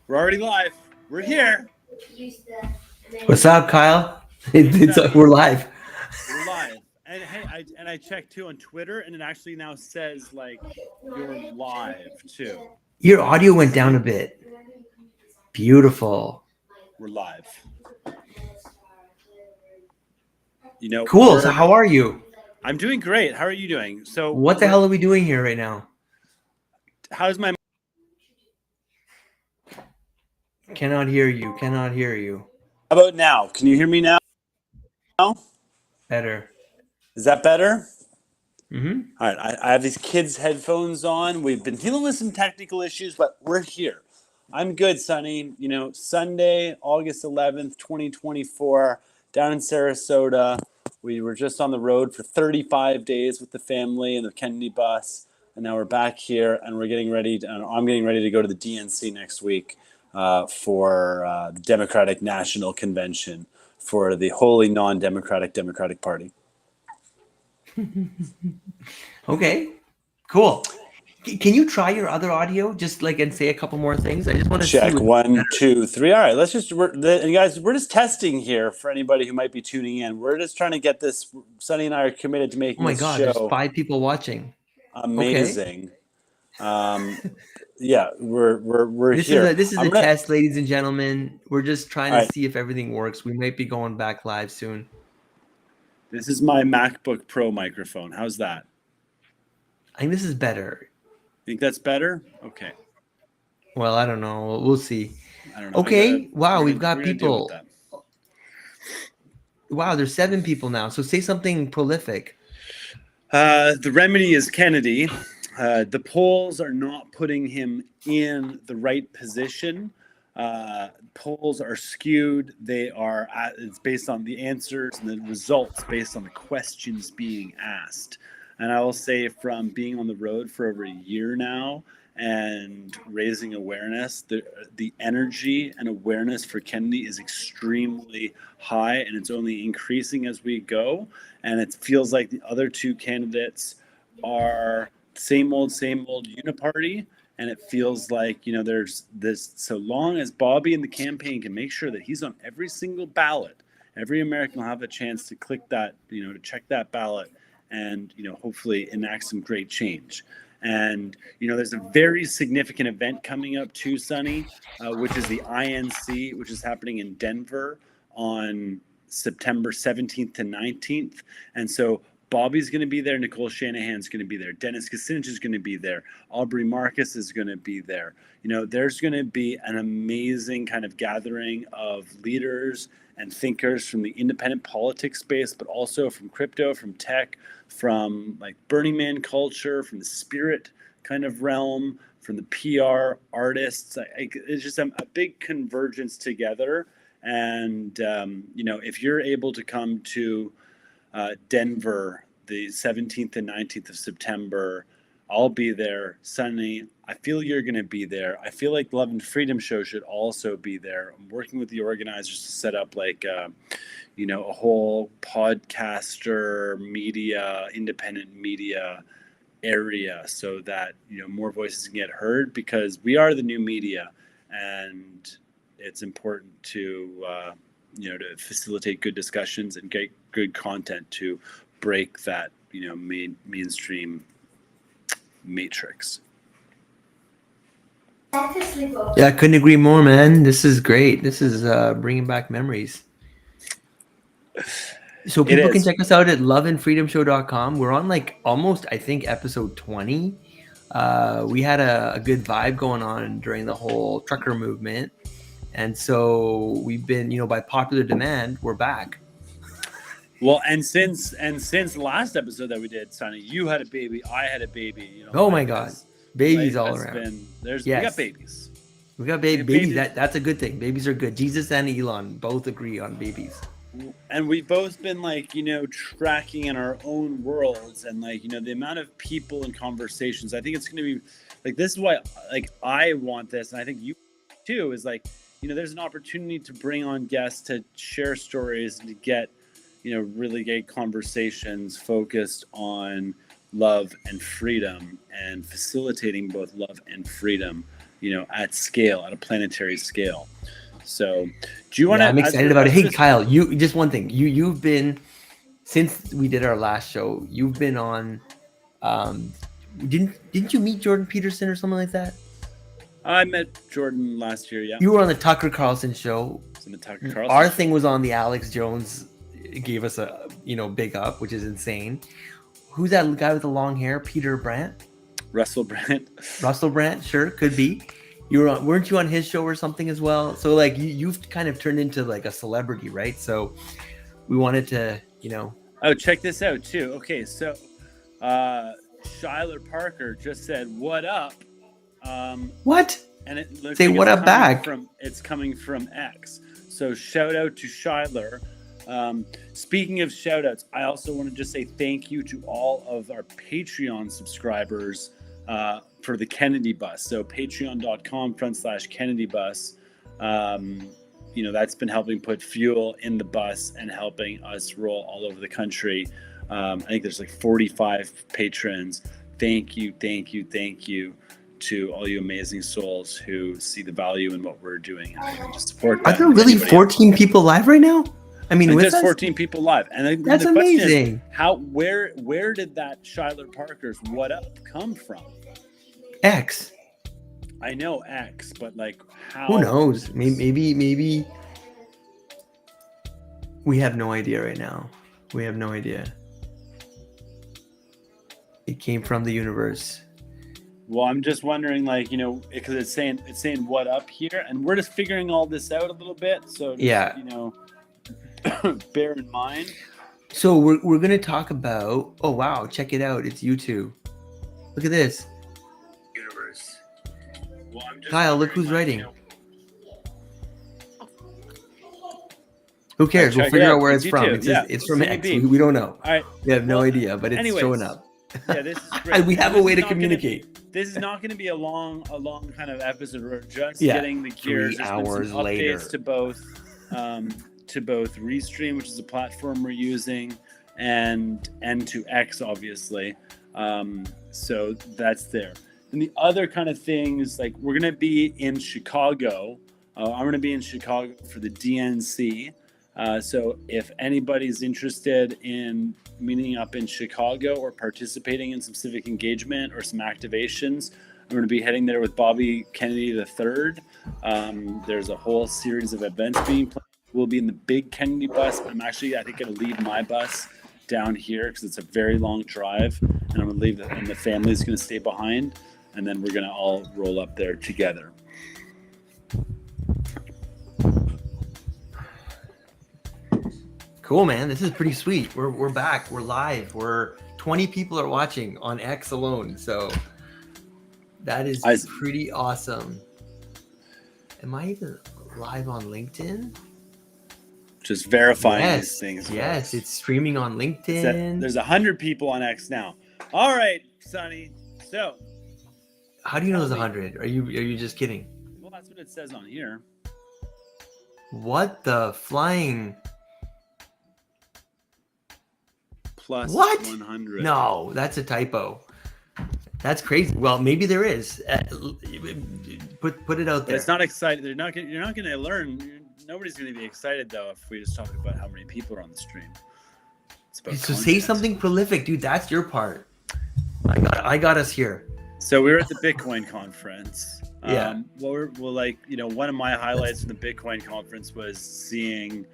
We're already live. We're here. What's up, Kyle? Hey, We're Sonny. live. We're live. And hey, I checked too on Twitter, and it actually now says like you're live too. Your So I audio can went down a see bit. Beautiful. we're live. You know, Cool. So, how are you? I'm doing great. How are you doing? So What the we're hell are we doing here right now? how's my Cannot hear you. Cannot hear you. how about now? Can you hear me now? Better. Is that better? Mm-hmm. All right, I have these kids' headphones on. We've been dealing with some technical issues, but we're here. I'm good, Sonny. You know, Sunday, August 11th, 2024, down in Sarasota. We were just on the road for 35 days with the family and the Kennedy bus, and now we're back here, and we're getting ready. And I'm getting ready to go to the DNC next week for the Democratic National Convention for the wholly non-democratic Democratic Party. Okay. Cool. Can you try your other audio just like and say a couple more things? I just want to see Check what. 1, 2, 3. All right, let's just and guys, we're just testing here for anybody who might be tuning in. We're just trying to get this. Sonny and I are committed to Oh making my this God, there's show 5 people watching. Okay. amazing. Um, yeah, we're This is here. a I'm gonna. test, ladies and gentlemen. We're just trying All to right, see if everything works. We might be going back live soon. this is my MacBook Pro microphone. How's that? I think this is better. Think that's better? Okay. Well, I don't know. We'll see. I don't know. Okay. Wow, we've We're got gonna deal with people. that. Wow, there's 7 people now. So say something prolific. The remedy is Kennedy. The polls are not putting him in the right position. Polls are skewed. It's based on the answers and the results based on the questions being asked. And I will say, from being on the road for over a year now and raising awareness, the energy and awareness for Kennedy is extremely high, and it's only increasing as we go. And it feels like the other two candidates are same old uniparty. And it feels like, there's this, so long as Bobby and the campaign can make sure that he's on every single ballot, every American will have a chance to click that, to check that ballot and, hopefully enact some great change. And, there's a very significant event coming up too, Sonny, which is the INC, which is happening in Denver on September 17th to 19th. And so Bobby's going to be there. Nicole Shanahan's going to be there. Dennis Kucinich is going to be there. Aubrey Marcus is going to be there. There's going to be an amazing kind of gathering of leaders and thinkers from the independent politics space, but also from crypto, from tech, from like Burning Man culture, from the spirit kind of realm, from the PR artists. It's just a big convergence together. And, if you're able to come to Denver the 17th and 19th of September, I'll be there. Sunny, I feel you're going to be there. I feel like Love and Freedom Show should also be there. I'm working with the organizers to set up like, a whole podcaster media, independent media area so that, more voices can get heard, because we are the new media, and it's important to, to facilitate good discussions and get good content to break that, mainstream matrix. Yeah, I couldn't agree more, man. This is great. This is bringing back memories. So It people can is. check us out at loveandfreedomshow.com. We're on like almost, I think, episode 20. We had a good vibe going on during the whole trucker movement. And so we've been, by popular demand, we're back. Well, and since last episode that we did, Sonny, you had a baby, I had a baby. Oh my God, babies all has around. We got babies. We got babies. That's a good thing. Babies are good. Jesus and Elon both agree on babies. And we've both been tracking in our own worlds, and the amount of people and conversations. I think it's going to be this is why I want this, and I think you too, is there's an opportunity to bring on guests to share stories and to get really great conversations focused on love and freedom, and facilitating both love and freedom. at scale, at a planetary scale. So, do you want Yeah, to? I'm excited about it. Hey, Kyle, you just one thing. You've been, since we did our last show, you've been on. Um, didn't you meet Jordan Peterson or something like that? I met Jordan last year. Yeah, You were on the Tucker Carlson show. in the Tucker Carlson Our show. thing was on the Alex Jones. It gave us a big up, which is insane. Who's that guy with the long hair? Peter Brandt? Russell Brand. Russell Brand? Sure, could be. Weren't you on his show or something as well? So like you've kind of turned into like a celebrity, right? So we wanted to, Oh, check this out too. Okay, so Shyler Parker just said, "What up?" What? And it looks Say like what up back. It's coming from X. So shout out to Shyler. Speaking of shout outs, I also want to just say thank you to all of our Patreon subscribers for the Kennedy bus. So patreon.com/Kennedy bus. That's been helping put fuel in the bus and helping us roll all over the country. I think there's like 45 patrons. Thank you to all you amazing souls who see the value in what we're doing and just support that. Are there really 14 people live right now? I mean, with just 14 people live, and that's the amazing. Is, where did that Shyler Parker's "What Up" come from? X. I know X, but like how? Who knows? Maybe. We have no idea right now. We have no idea. It came from the universe. Well, I'm just wondering, because it's saying "What up" here, and we're just figuring all this out a little bit. So bear in mind. So we're gonna talk about. Oh wow! Check it out. It's YouTube. Look at this. Universe. Well, Kyle, look who's writing. Who cares? We'll figure out where it's from. It's from X. We don't know. All right. We have no idea, but it's showing up. Yeah, this is great. We have a way to communicate. This is not going to be a long kind of episode. We're just getting the gears. 3 hours later. To both Restream, which is a platform we're using, and to X, obviously. So that's there. And the other kind of things, like we're going to be in Chicago. I'm going to be in Chicago for the DNC. So if anybody's interested in meeting up in Chicago or participating in some civic engagement or some activations, I'm going to be heading there with Bobby Kennedy III. There's a whole series of events being planned. We'll be in the big Kennedy bus. I'm actually, I think, going to leave my bus down here because it's a very long drive, and I'm going to leave and the family's going to stay behind, and then we're going to all roll up there together. Cool, man. This is pretty sweet. We're back. We're live. 20 people are watching on X alone. So that is pretty awesome. Am I even live on LinkedIn? Just verifying these things. Yes, it's streaming on LinkedIn. There's 100 people on X now. All right, Sonny. So how do you know there's 100? Are you just kidding? Well, that's what it says on here. What the flying? Plus what? 100. No, that's a typo. That's crazy. Well, maybe there is. Put it out there. But it's not exciting. You're not going to learn. Nobody's going to be excited though if we just talk about how many people are on the stream. So say something prolific, dude. That's your part. I got us here. So we were at the Bitcoin conference. Yeah. One of my highlights from the Bitcoin conference was seeing.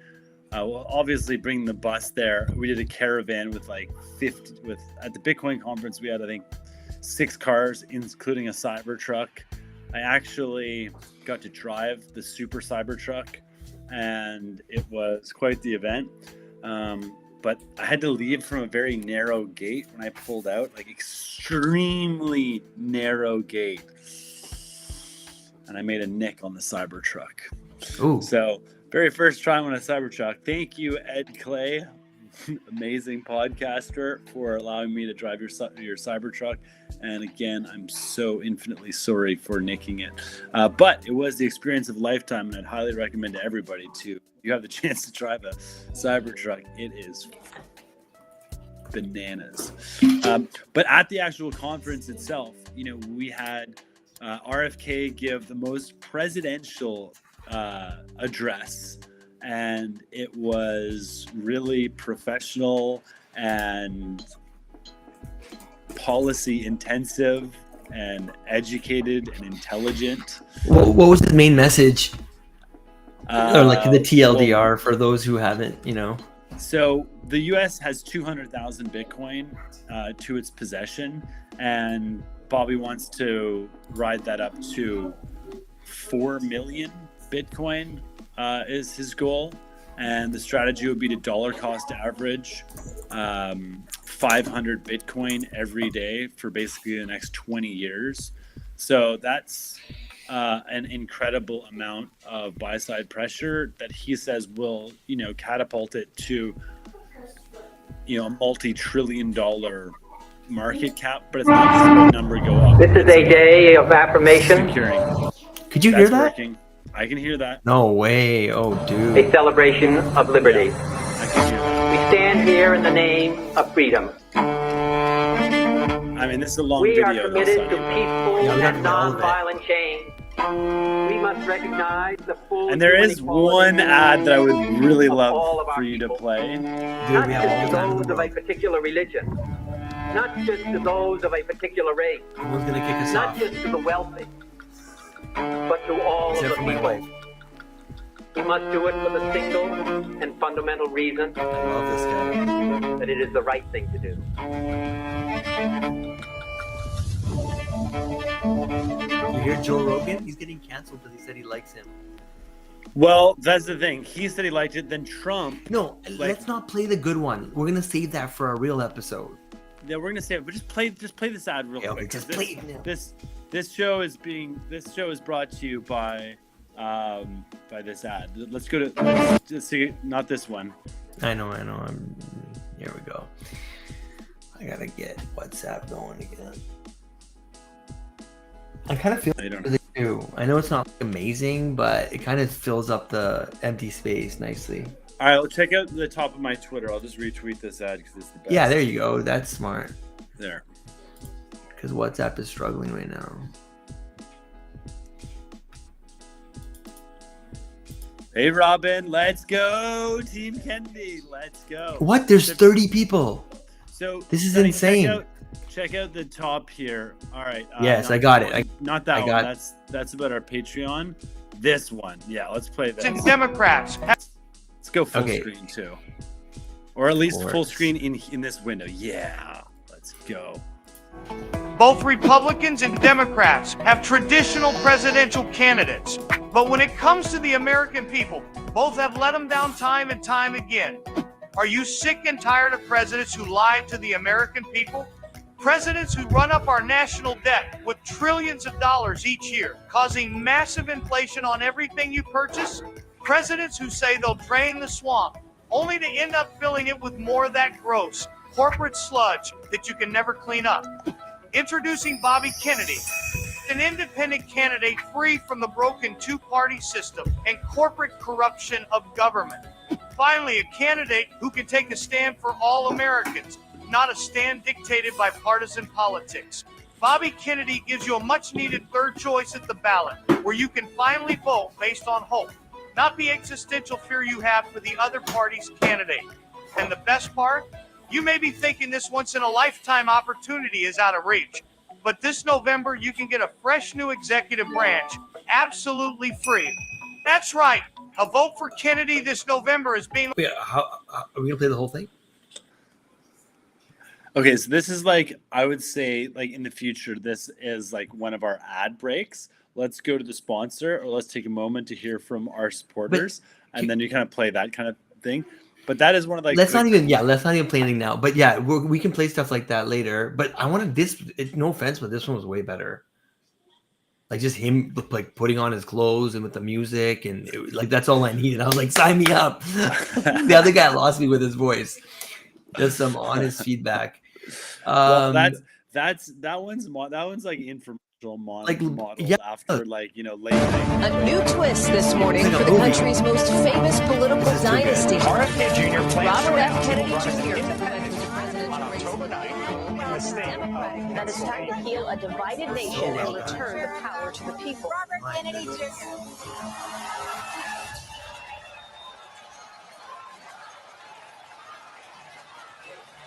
Obviously bringing the bus there. We did a caravan with like 50. At the Bitcoin conference, we had I think 6 cars, including a Cybertruck. I actually got to drive the Super Cybertruck, and it was quite the event. But I had to leave from a very narrow gate when I pulled out, like extremely narrow gate, and I made a nick on the Cybertruck. Ooh. So. Very first time on a Cybertruck. Thank you, Ed Clay, amazing podcaster, for allowing me to drive your Cybertruck. And again, I'm so infinitely sorry for nicking it. But it was the experience of a lifetime, and I'd highly recommend to everybody to. You have the chance to drive a Cybertruck. It is bananas. But at the actual conference itself, we had RFK give the most presidential address, and it was really professional and policy intensive and educated and intelligent. What was the main message? Or like the TLDR well, for those who haven't, So the U.S. has 200,000 Bitcoin to its possession, and Bobby wants to ride that up to 4 million Bitcoin is his goal. And the strategy would be to dollar cost average 500 Bitcoin every day for basically the next 20 years. So that's an incredible amount of buy-side pressure that he says will, catapult it to, a multi-trillion-dollar market cap. But it's not just about number go up. This is a day of affirmation. Securing. Could you hear that? Working. I can hear that. No way. Oh, dude. A celebration of liberty. Yeah, I can hear that. We stand here in the name of freedom. I mean, this is a long We video. are committed to peaceful Yeah, and non-violent change. We must recognize the full. And there is one ad that I would really love for you to people. play. Dude, Not we have all just the to time in those the of a world. particular religion. Not just to those of a particular race. Someone's gonna kick us Not off. just to the wealthy. But to all Except of for the my people. wife. We must do it for the single and fundamental reason I love this guy. that it is the right thing to do. You hear Joe Rogan? He's getting canceled because he said he likes him. Well, that's the thing. He said he liked it. Then Trump. No, let's not play the good one. We're gonna save that for a real episode. Yeah, we're gonna say it, but just play this ad real Okay, quick. just This- play it now. This show is brought to you by this ad. Let's go to let's see, not this one. I know. Here we go. I gotta get WhatsApp going again. I kind of feel I don't know. really too. I know it's not amazing, but it kind of fills up the empty space nicely. All right, well, check out the top of my Twitter. I'll just retweet this ad because it's the best. Yeah, there you go. That's smart. There. Because WhatsApp is struggling right now. Hey, Robin, let's go, Team Kennedy. Let's go. What? There's 30 people. So This is Sonny, insane. Check out the top here. All right. Yes, not I got that it. one. Not that I one. got- That's about our Patreon. This one. Yeah, let's play this. And Democrats. Let's go full Okay. screen too, or at least Of full course. screen in this window. Yeah, let's go. Both Republicans and Democrats have traditional presidential candidates. But when it comes to the American people, both have let them down time and time again. Are you sick and tired of presidents who lie to the American people? Presidents who run up our national debt with trillions of dollars each year, causing massive inflation on everything you purchase? Presidents who say they'll drain the swamp, only to end up filling it with more of that gross corporate sludge that you can never clean up. Introducing Bobby Kennedy, an independent candidate free from the broken two-party system and corporate corruption of government. Finally, a candidate who can take a stand for all Americans, not a stand dictated by partisan politics. Bobby Kennedy gives you a much-needed third choice at the ballot, where you can finally vote based on hope, not the existential fear you have for the other party's candidate. And the best part? You may be thinking this once-in-a-lifetime opportunity is out of reach, but this November you can get a fresh new executive branch absolutely free. That's right. A vote for Kennedy this November is being... Wait, how are we gonna play the whole thing? Okay, so this is like, I would say, like in the future, this is like one of our ad breaks. Let's go to the sponsor, or let's take a moment to hear from our supporters, and then you kind of play that kind of thing. But that is one of like. Let's not even play anything now. But yeah, we can play stuff like that later. But I wanted this. No offense, but this one was way better. Like just him like putting on his clothes and with the music and like that's all I needed. I was like, sign me up. The other guy lost me with his voice. Just some honest feedback. Well, that one's like informational model yeah. after like late night. A new twist this morning It's like for a the movie. country's most famous political This is too good. dynasty. RFK Jr. plans Robert to F. announce Kennedy he runs as an Jr. independent on October 9th. Democratic that is time to heal a divided nation and return the power to the people. Robert Kennedy Jr.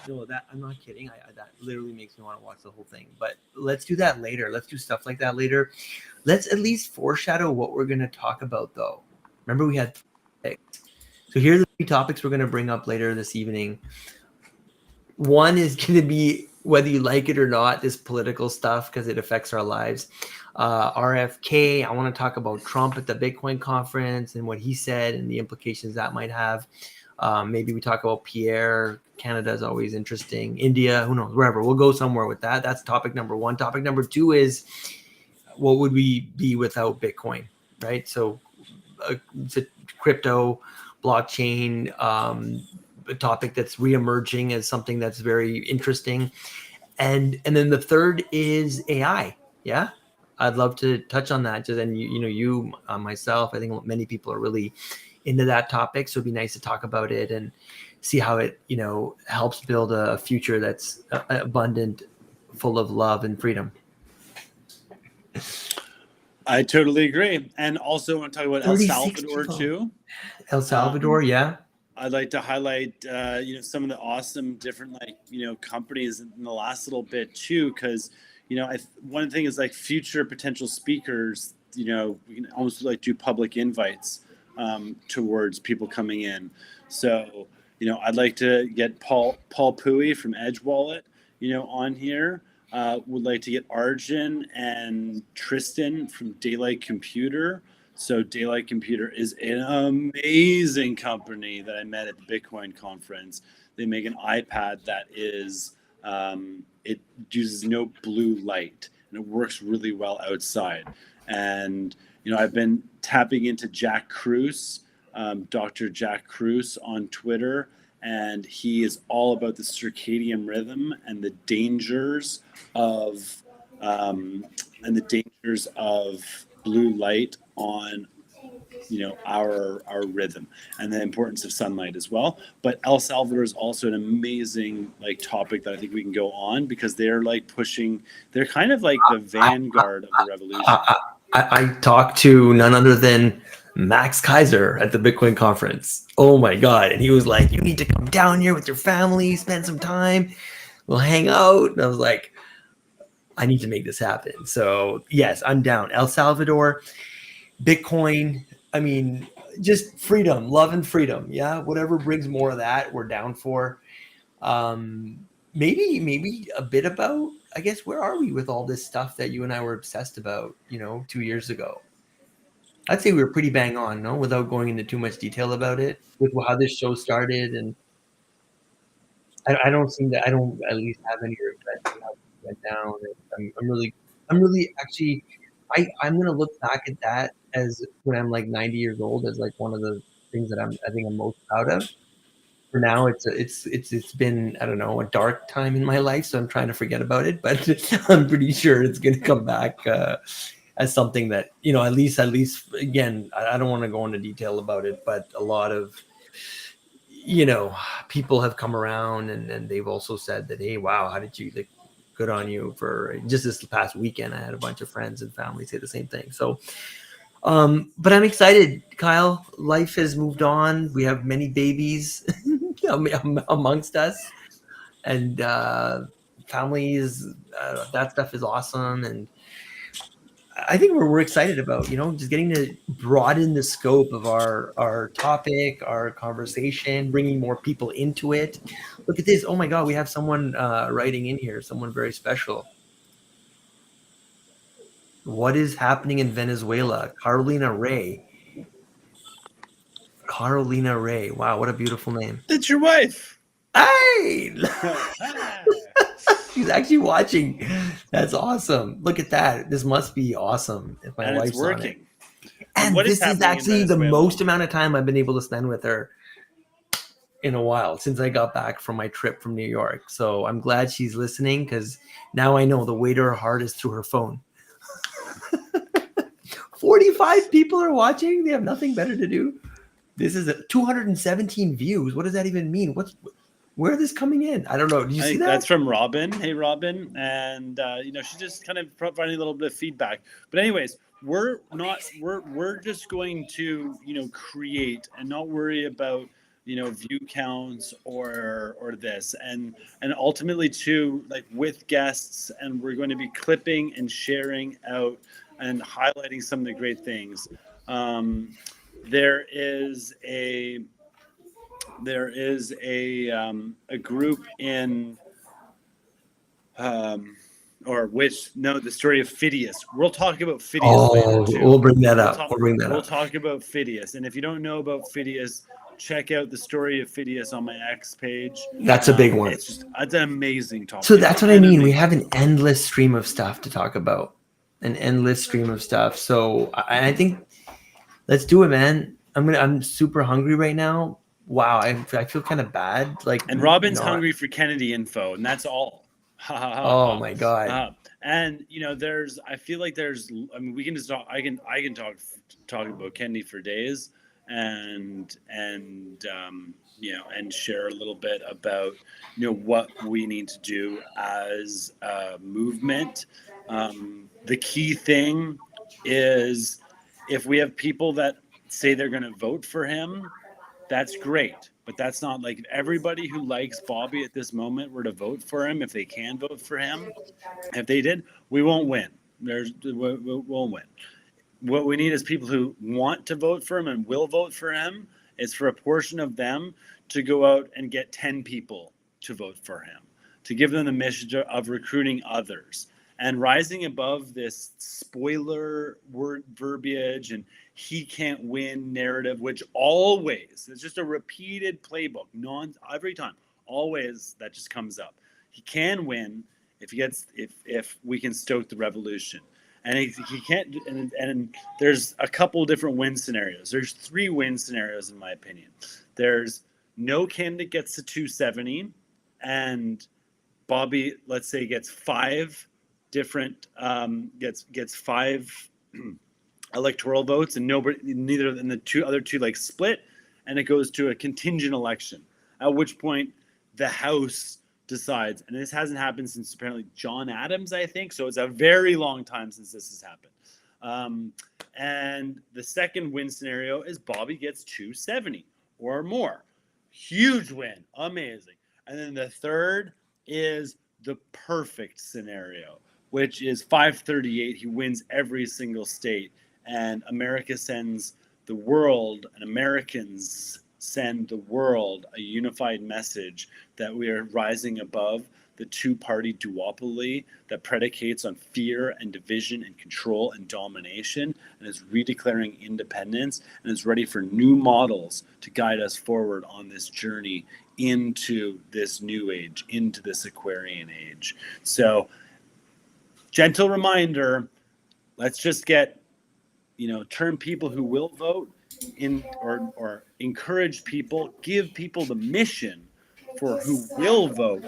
No, that I'm not kidding. That literally makes me want to watch the whole thing. But let's do that later. Let's do stuff like that later. Let's at least foreshadow what we're going to talk about, though. Remember, we had 3 topics. So here are the 3 topics we're going to bring up later this evening. One is going to be whether you like it or not, this political stuff, because it affects our lives. RFK, I want to talk about Trump at the Bitcoin conference and what he said and the implications that might have. Maybe we talk about Pierre. Canada is always interesting. India, who knows, wherever. We'll go somewhere with that. That's topic number 1. Topic number 2 is what would we be without Bitcoin, right? So it's a crypto, blockchain, a topic that's reemerging as something that's very interesting. And then the third is AI. Yeah, I'd love to touch on that. Just, and you, myself, I think many people are really into that topic. So it'd be nice to talk about it and see how it, helps build a future that's abundant, full of love and freedom. I totally agree. And also want to talk about El Salvador too. El Salvador, yeah. I'd like to highlight, some of the awesome different, companies in the last little bit too, because, one thing is like future potential speakers, we can almost do public invites towards people coming in. So, I'd like to get Paul Pui from Edge Wallet, on here. Would like to get Arjun and Tristan from Daylight Computer. So Daylight Computer is an amazing company that I met at the Bitcoin conference. They make an iPad that is, it uses no blue light and it works really well outside. And, I've been tapping into Jack Kruse, Dr. Jack Kruse on Twitter, and he is all about the circadian rhythm and the dangers of, blue light on our rhythm and the importance of sunlight as well. But El Salvador is also an amazing topic that I think we can go on, because they're they're kind of like the vanguard of the revolution. I talked to none other than Max Kaiser at the Bitcoin conference. Oh my God. And he was like, you need to come down here with your family, spend some time, we'll hang out. And I was like, I need to make this happen. So yes, I'm down. El Salvador, Bitcoin, I mean, just freedom, love and freedom. Yeah. Whatever brings more of that, we're down for. Maybe a bit about, I guess, where are we with all this stuff that you and I were obsessed about, 2 years ago? I'd say we were pretty bang on, no, without going into too much detail about it, with how this show started. And I don't at least have any regrets on how it went down. I'm really actually, I'm going to look back at that as when I'm like 90 years old as like one of the things that I think I'm most proud of. For now, it's been, I don't know, a dark time in my life, so I'm trying to forget about it. But I'm pretty sure it's going to come back as something that, at least again, I don't want to go into detail about it, but a lot of, people have come around and they've also said that, hey, wow, how did you, good on you for just this past weekend. I had a bunch of friends and family say the same thing. So, but I'm excited, Kyle. Life has moved on. We have many babies amongst us, and families. That stuff is awesome, and I think we're excited about just getting to broaden the scope of our topic, our conversation, bringing more people into it. Look at this! Oh my God, we have someone writing in here. Someone very special. What is happening in Venezuela? Carolina Ray. Carolina Ray. Wow, what a beautiful name. That's your wife. Hey! She's actually watching. That's awesome. Look at that. This must be awesome if my wife's working. On it. And this is actually the most amount of time I've been able to spend with her in a while, since I got back from my trip from New York. So I'm glad she's listening, because now I know the way to her heart is through her phone. 45 people are watching. They have nothing better to do. This is 217 views. What does that even mean? Where is this coming in? I don't know. Did you I see think that? that's from Robin. Hey, Robin. And, she's just kind of providing a little bit of feedback. But anyways, we're just going to, create and not worry about, view counts or this. And ultimately too, like with guests, and we're going to be clipping and sharing out and highlighting some of the great things. There is a group in the story of Phidias. We'll talk about Phidias later too. We'll bring that up. We'll talk about Phidias. And if you don't know about Phidias, check out the story of Phidias on my X page. That's a big one. It's an amazing topic. So that's what I mean. We have an endless stream of stuff to talk about. So I think let's do it, man. I'm super hungry right now. Wow, I feel kind of bad. And Robin's hungry for Kennedy info, and that's all. Oh my god. And I feel like we can just talk. I can talk about Kennedy for days, and share a little bit about what we need to do as a movement. The key thing is, if we have people that say they're going to vote for him, that's great. But that's not like everybody who likes Bobby at this moment were to vote for him. If they can vote for him, if they did, we won't win. We won't win. What we need is people who want to vote for him and will vote for him. Is for a portion of them to go out and get 10 people to vote for him, to give them the mission of recruiting others and rising above this spoiler word verbiage and he can't win narrative, which always is just a repeated playbook, every time, always that just comes up. He can win if we can stoke the revolution. And he can't. And there's a couple different win scenarios. There's 3 win scenarios in my opinion. There's no candidate gets to 270, and Bobby, let's say, gets 5 different gets 5 electoral votes, and neither than the other two like split, and it goes to a contingent election. At which point, the House decides, and this hasn't happened since apparently John Adams, I think. So it's a very long time since this has happened. And the second win scenario is Bobby gets 270 or more. Huge win. Amazing. And then the third is the perfect scenario, which is 538. He wins every single state, and America sends the world, and Americans send the world a unified message that we are rising above the two-party duopoly that predicates on fear and division and control and domination, and is redeclaring independence and is ready for new models to guide us forward on this journey into this new age, into this Aquarian age. So, gentle reminder, let's just get, turn people who will vote in, or encourage people, give people the mission for who will vote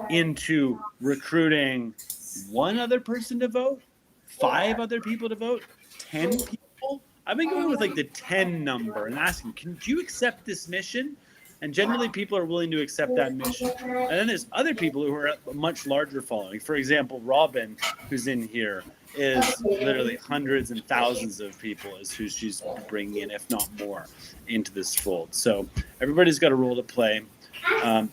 into recruiting 1 other person to vote, 5 other people to vote, 10 people. I've been going with like the 10 number and asking, do you accept this mission? And generally people are willing to accept that mission. And then there's other people who are at a much larger following. For example, Robin, who's in here, is literally hundreds and thousands of people is who she's bringing in, if not more, into this fold. So everybody's got a role to play.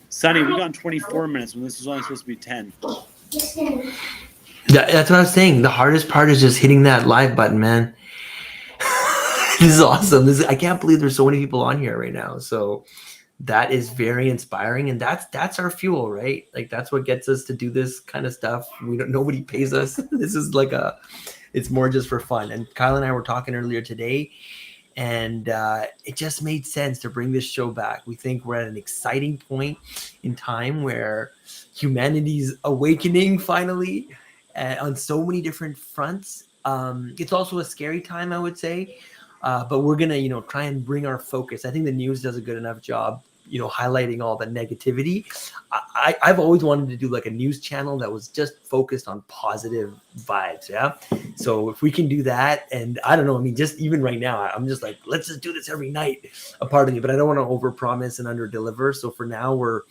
Sonny, we got 24 minutes when this was only supposed to be 10. That's what I was saying. The hardest part is just hitting that live button, man. This is awesome. I can't believe there's so many people on here right now. So that is very inspiring, and that's our fuel, right? Like that's what gets us to do this kind of stuff. Nobody pays us. This is it's more just for fun. And Kyle and I were talking earlier today, and it just made sense to bring this show back. We think we're at an exciting point in time where humanity's awakening finally on so many different fronts. It's also a scary time, I would say. But we're going to, try and bring our focus. I think the news does a good enough job highlighting all the negativity. I've always wanted to do like a news channel that was just focused on positive vibes. Yeah. So if we can do that, and I don't know, I mean, just even right now, I'm just like, let's just do this every night, a part of me, but I don't want to overpromise and underdeliver. So for now, we're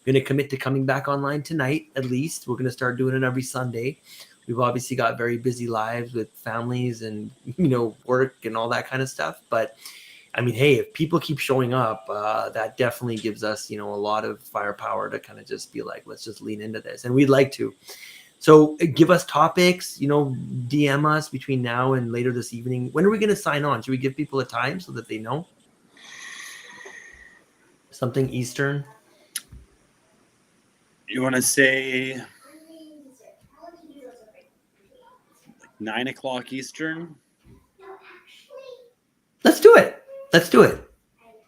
going to commit to coming back online tonight. At least we're going to start doing it every Sunday. We've obviously got very busy lives with families and, work and all that kind of stuff. But I mean, hey, if people keep showing up, that definitely gives us, a lot of firepower to kind of just be like, let's just lean into this. And we'd like to. So give us topics, DM us between now and later this evening. When are we going to sign on? Should we give people a time so that they know? Something Eastern? You want to say like 9 o'clock Eastern? Let's do it. Let's do it.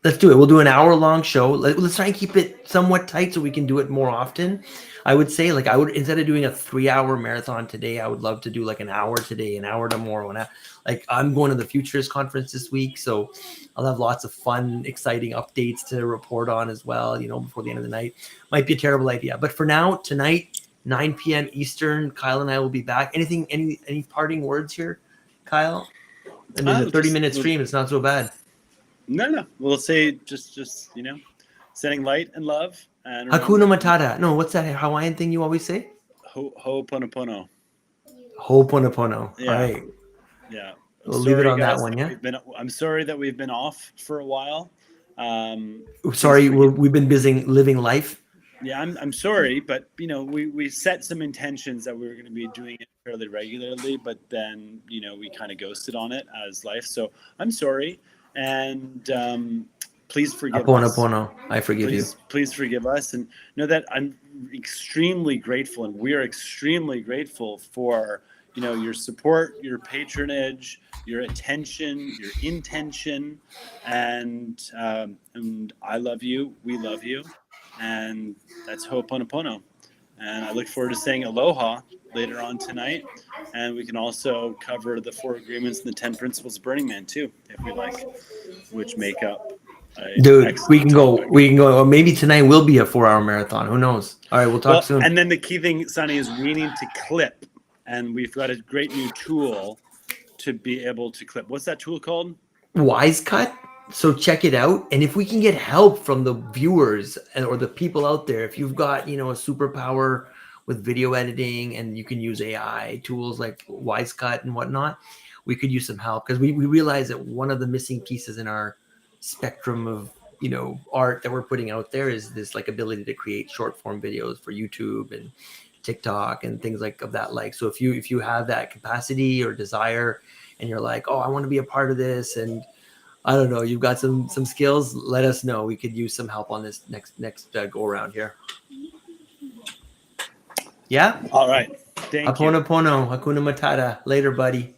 We'll do an hour-long show. Let's try and keep it somewhat tight so we can do it more often. I would say, like, instead of doing a 3-hour marathon today, I would love to do like an hour today, an hour tomorrow. And I'm going to the Futurist conference this week, so I'll have lots of fun, exciting updates to report on as well, before the end of the night. Might be a terrible idea. But for now, tonight, 9 p.m. Eastern, Kyle and I will be back. Any parting words here, Kyle? I mean, the 30-minute stream, it's not so bad. No. We'll say just sending light and love. And Hakuna Matata. No, what's that Hawaiian thing you always say? Ho'oponopono. Ho'oponopono. Yeah. All right. Yeah. We'll leave it on that one, yeah? I'm sorry that we've been off for a while. Sorry, we've been busy living life. Yeah, I'm sorry, but we set some intentions that we were going to be doing it fairly regularly, but then we kind of ghosted on it as life. So I'm sorry, and please forgive us. I forgive you. Please forgive us, and know that I'm extremely grateful, and we are extremely grateful for your support, your patronage, your attention, your intention, and I love you. We love you. And that's Ho'oponopono. And I look forward to saying aloha later on tonight. And we can also cover the 4 agreements and the 10 principles of Burning Man too, if we like, which make up. Dude, we can go. Or maybe tonight will be a 4-hour marathon. Who knows? All right, we'll talk soon. And then the key thing, Sonny, is we need to clip. And we've got a great new tool to be able to clip. What's that tool called? WiseCut. So check it out. And if we can get help from the viewers or the people out there, if you've got, a superpower with video editing and you can use AI tools like WiseCut and whatnot, we could use some help, because we realize that one of the missing pieces in our spectrum of, art that we're putting out there is this like ability to create short form videos for YouTube and TikTok and things like of that. Like, so if you have that capacity or desire and you're like, oh, I want to be a part of this, and I don't know, you've got some skills, let us know. We could use some help on this next go around here. Yeah. All right. Thank you. Hakuna Matata. Later, buddy.